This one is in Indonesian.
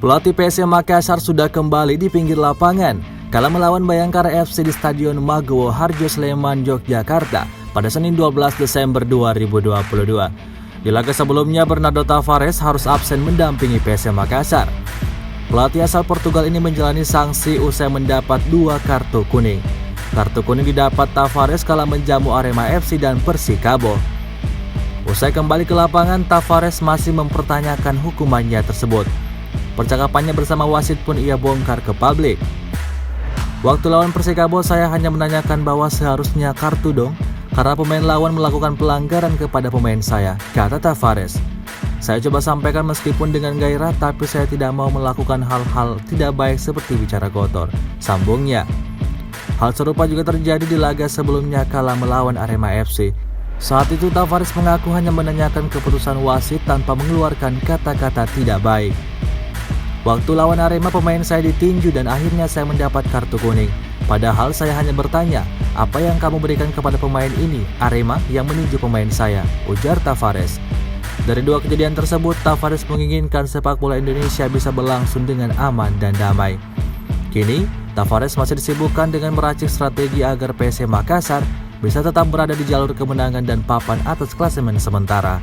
Pelatih PSM Makassar sudah kembali di pinggir lapangan kala melawan Bayangkara FC di Stadion Maguwo Harjo Sleman, Yogyakarta pada Senin 12 Desember 2022. Di laga sebelumnya, Bernardo Tavares harus absen mendampingi PSM Makassar. Pelatih asal Portugal ini menjalani sanksi usai mendapat 2 kartu kuning. Kartu kuning didapat Tavares kala menjamu Arema FC dan Persikabo. Usai kembali ke lapangan, Tavares masih mempertanyakan hukumannya tersebut. Percakapannya bersama wasit pun ia bongkar ke publik. Waktu lawan Persikabo, saya hanya menanyakan bahwa seharusnya kartu dong, karena pemain lawan melakukan pelanggaran kepada pemain saya, kata Tavares. Saya coba sampaikan meskipun dengan gairah, tapi saya tidak mau melakukan hal-hal tidak baik seperti bicara kotor, sambungnya. Hal serupa juga terjadi di laga sebelumnya kala melawan Arema FC. Saat itu Tavares mengaku hanya menanyakan keputusan wasit tanpa mengeluarkan kata-kata tidak baik. Waktu lawan Arema, pemain saya ditinju dan akhirnya saya mendapat kartu kuning. Padahal saya hanya bertanya, apa yang kamu berikan kepada pemain ini, Arema yang meninju pemain saya, ujar Tavares. Dari 2 kejadian tersebut, Tavares menginginkan sepak bola Indonesia bisa berlangsung dengan aman dan damai. Kini, Tavares masih disibukkan dengan meracik strategi agar PSM Makassar bisa tetap berada di jalur kemenangan dan papan atas klasemen sementara.